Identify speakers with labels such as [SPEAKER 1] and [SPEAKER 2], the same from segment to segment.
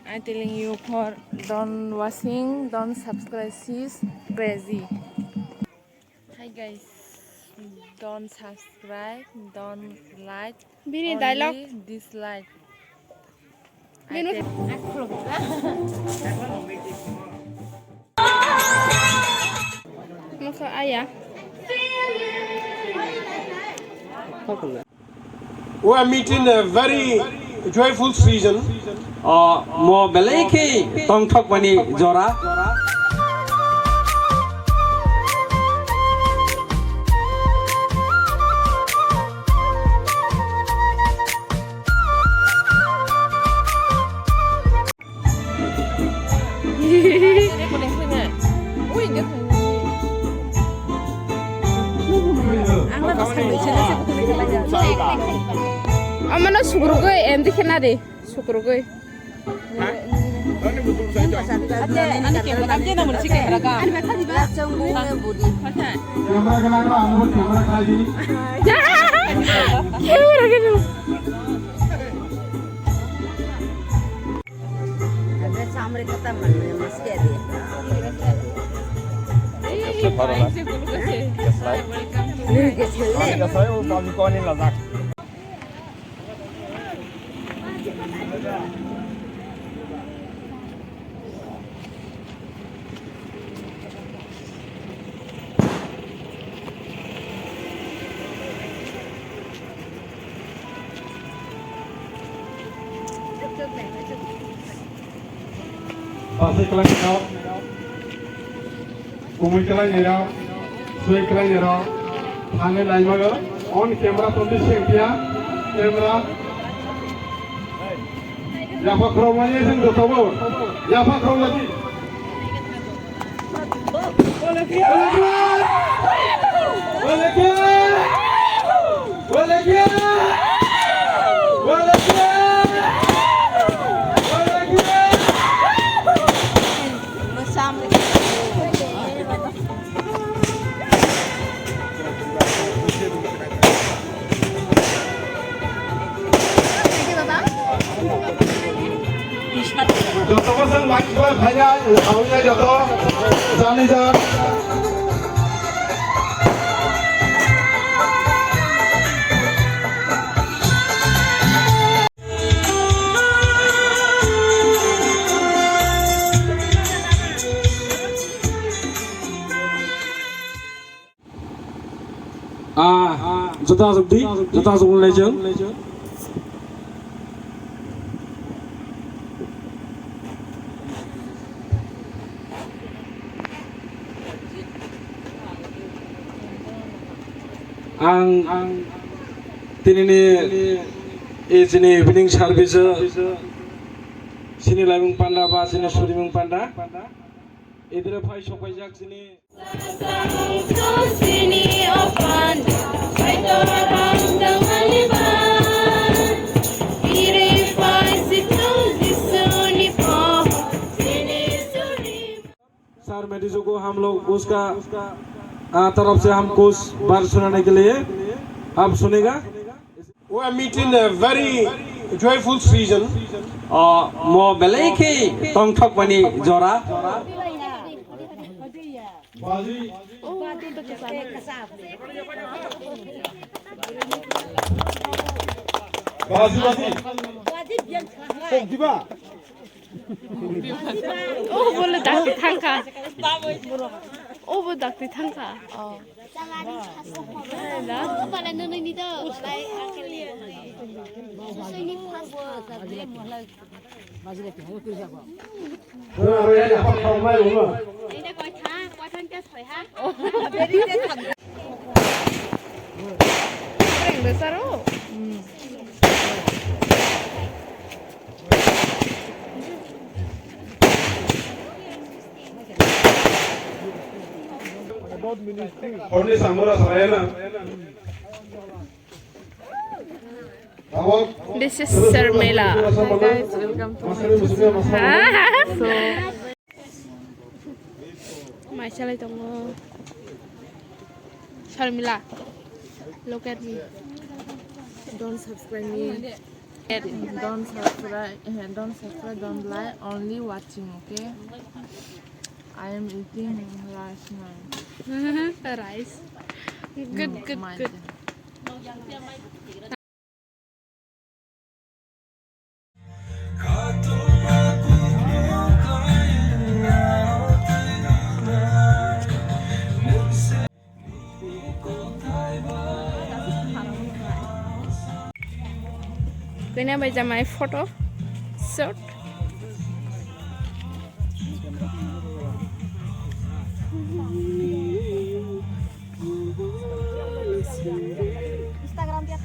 [SPEAKER 1] I'm telling you for don't watching, don't subscribe, she's crazy. Hi guys, don't subscribe, don't like,
[SPEAKER 2] Bini
[SPEAKER 1] only
[SPEAKER 2] dialogue.
[SPEAKER 1] dislike.
[SPEAKER 2] Bini. Maka ayah.
[SPEAKER 3] We are meeting a very joyful season.
[SPEAKER 4] Mo beleki tong thok bani jora.
[SPEAKER 2] Amano sukurugoi, em dikena deh, sukurugoi.
[SPEAKER 3] Pasai kelang nyerau, kumui kelang nyerau, suai kelang nyerau, hane lain maga, on camera tulis dia, camera, apa kromanya sih tu tahu, apa krom lagi? Boleh dia, boleh dia, boleh dia, boleh dia. Jodoh pasang lagi banyak, awalnya jodoh, sana jauh.
[SPEAKER 4] Jodoh jodi, jodoh jung lejeng. Ang tinini sini evening service sini laimung panda ba sini surimung panda idre phai sokai jak sini sir मेडिसो को हम लोग उसका तरफ से हम कुछ बार सुनाने के लिए आप सुनेगा
[SPEAKER 3] We are meeting a very joyful season.
[SPEAKER 4] Mo beleki tong thok bani jora.
[SPEAKER 3] Bazi. Oh, diba?
[SPEAKER 2] Oh, boleh dakti tangka. Oh, boleh dakti tangka. Oh.
[SPEAKER 5] Bạn là nơi đi đâu? Đây ăn cái liền này. Suy nghĩ phát vừa tập lên một lần.
[SPEAKER 3] Rồi là không may đúng không?
[SPEAKER 5] Đi đây coi thân cho thổi ha.
[SPEAKER 2] Keren besar oh.
[SPEAKER 3] Only samura sarayana.
[SPEAKER 2] This is Sermela.
[SPEAKER 1] Hi guys, welcome to my channel. So,
[SPEAKER 2] My channel tong Sermela. Look at me.
[SPEAKER 1] don't subscribe me. Don't subscribe, don't like, only watching, okay? I am eating rice now.
[SPEAKER 2] Rice. Good, good,
[SPEAKER 1] Mine.
[SPEAKER 2] good. Kena baca my photo shoot.
[SPEAKER 5] Instagram dia.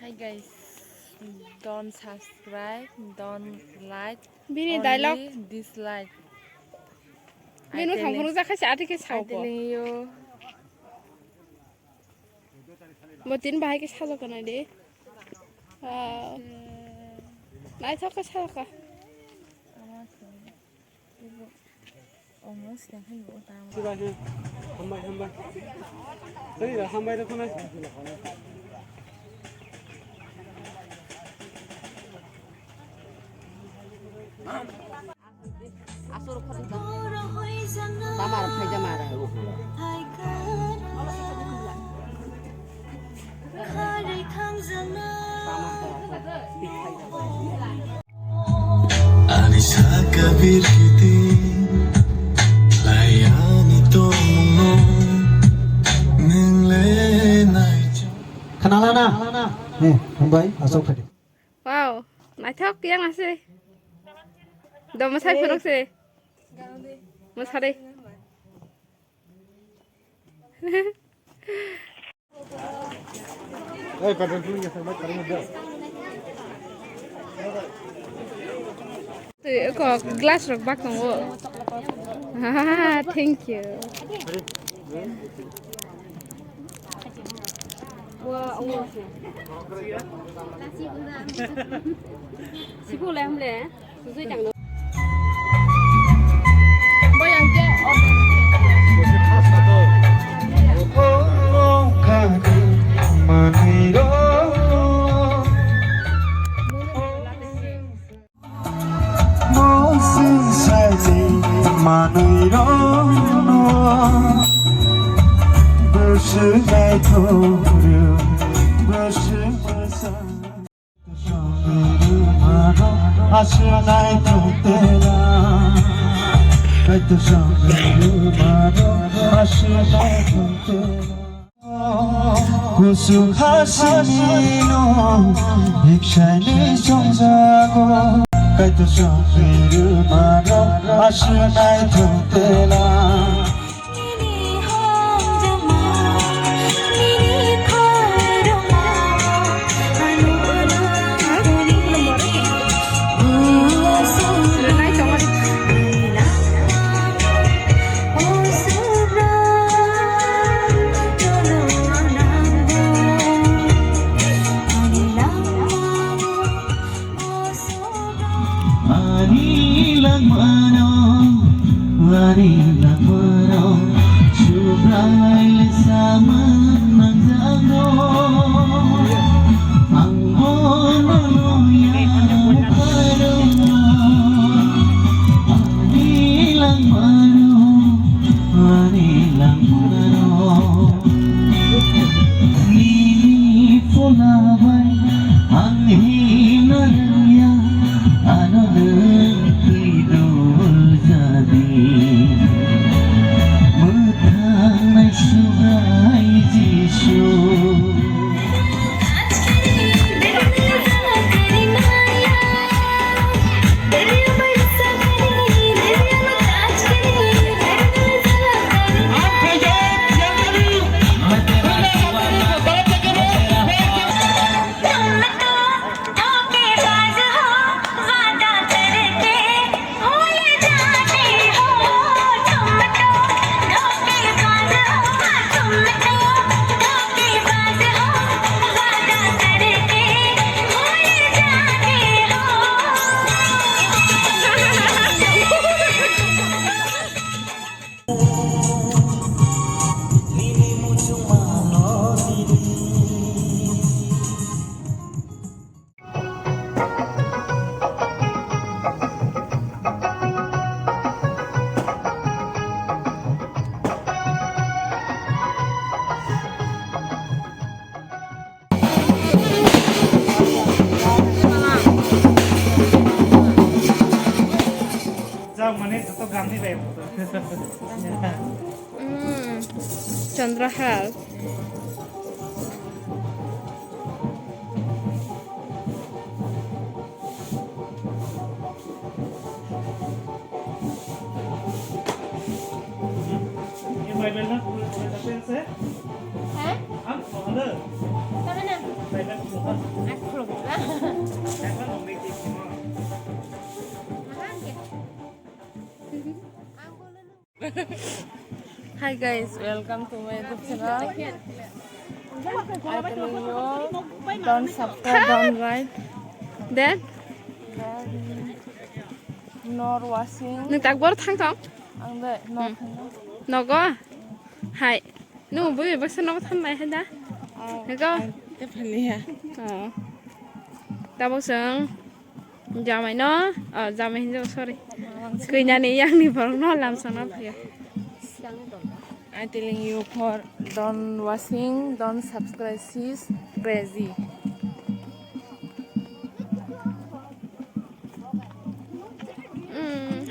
[SPEAKER 1] Hi guys, don't subscribe, don't like,
[SPEAKER 2] Bini
[SPEAKER 1] only
[SPEAKER 2] dialogue.
[SPEAKER 1] dislike.
[SPEAKER 2] Bini thangfunu jakhasi atike
[SPEAKER 1] I'm
[SPEAKER 2] saubo.
[SPEAKER 1] telling you,
[SPEAKER 2] Motin bahai ke salo kana de. Nai thok ke salo ka.
[SPEAKER 1] almost yang kan utama.
[SPEAKER 3] Hambai. Tadi dah hambai dah tu nak.
[SPEAKER 5] Asur perintah. Tamar saja marah.
[SPEAKER 6] Anissa kabir kiti layani tomo nenglenai.
[SPEAKER 7] Kenalana. Nih, Hambai, asok tadi.
[SPEAKER 2] Wow, nai thok yang ase. Do masai purok se. Masare.
[SPEAKER 3] Eh, kadang tu ni sampai kadang ada.
[SPEAKER 2] Kok glass rok bak nang wo. Thank you.
[SPEAKER 5] Wah, Allah. Si boleh ambil, susah jangan.
[SPEAKER 2] Boyang ke.
[SPEAKER 6] 구수하시니노 익샤니 정자고 가이토 쇼피르 마로 아시나이 통테라 Ang bono
[SPEAKER 2] चंद्रहाल
[SPEAKER 1] Hi guys, welcome to my YouTube channel. I tell you, don't subscribe, don't like,
[SPEAKER 2] then
[SPEAKER 1] nor watching.
[SPEAKER 2] nâng tạc bớt thăng không
[SPEAKER 1] Ang de, nor
[SPEAKER 2] nó có hay nó bây giờ bác sĩ nó thăm mày hết đã nó có
[SPEAKER 1] cái phần này à?
[SPEAKER 2] tao bác sĩ giờ mày nó giờ mày hình sorry cứ nhà này yang đi vào nó làm sao nó phải
[SPEAKER 1] I telling you for don't watching, don't subscribe, she's crazy.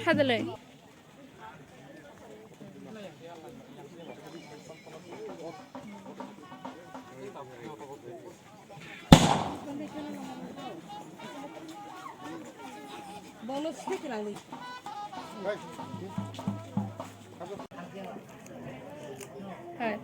[SPEAKER 2] هذا ليه هاي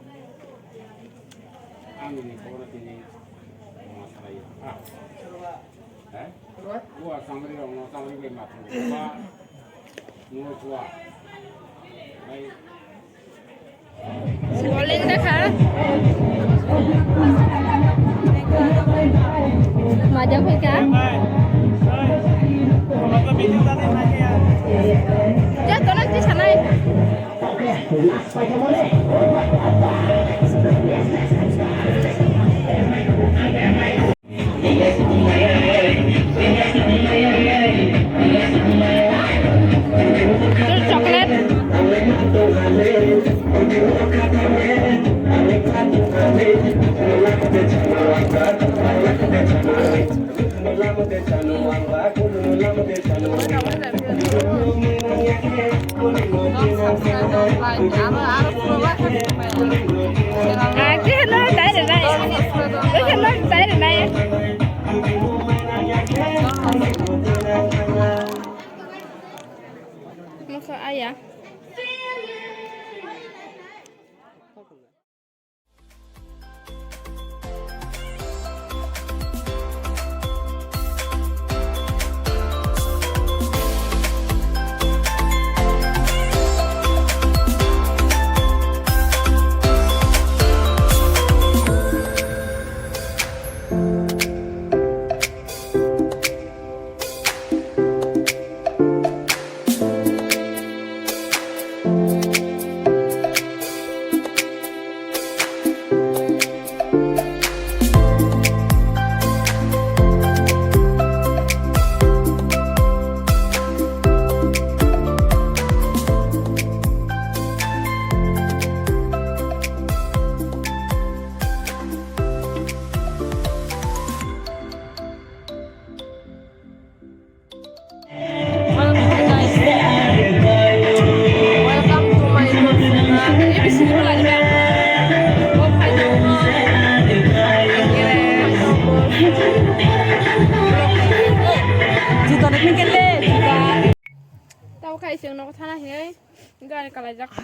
[SPEAKER 2] Scrolling देखा मजा कोई क्या क्या तो ना किस खाना है chocolate cái nó tại đây này cái nó tại đây này nó có ai vậy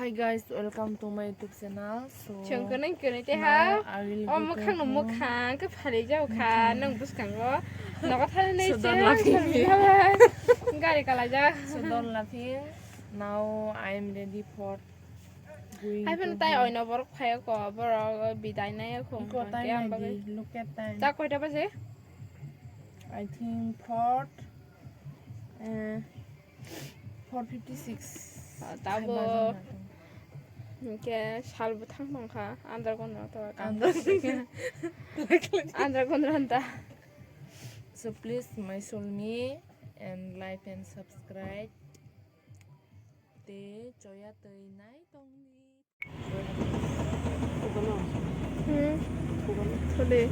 [SPEAKER 1] Hi guys, welcome to my YouTube channel. So
[SPEAKER 2] trường cứ nên cười thế ha
[SPEAKER 1] I will
[SPEAKER 2] ôm
[SPEAKER 1] be
[SPEAKER 2] một khăn một khăn cứ phải lấy dao khăn nâng bút cẳng đó nó có thay này
[SPEAKER 1] So
[SPEAKER 2] chứ
[SPEAKER 1] don't laugh at me.
[SPEAKER 2] gái cả lại ra
[SPEAKER 1] So don't laugh here. Now I am ready for going.
[SPEAKER 2] hai bên tay ỏi nó bớt khỏe có bớt bị đại này không
[SPEAKER 1] Có
[SPEAKER 2] cái
[SPEAKER 1] time
[SPEAKER 2] ăn bao
[SPEAKER 1] này, look at time.
[SPEAKER 2] ta coi đó bao nhiêu
[SPEAKER 1] I think port 4:56.
[SPEAKER 2] tao bơ cái sal bút thăng bằng khá ăn ra con nó thôi ăn ra con nó ta
[SPEAKER 1] So please show me and like and subscribe. Để cho ya tới nãy tông đi.
[SPEAKER 2] thôi đi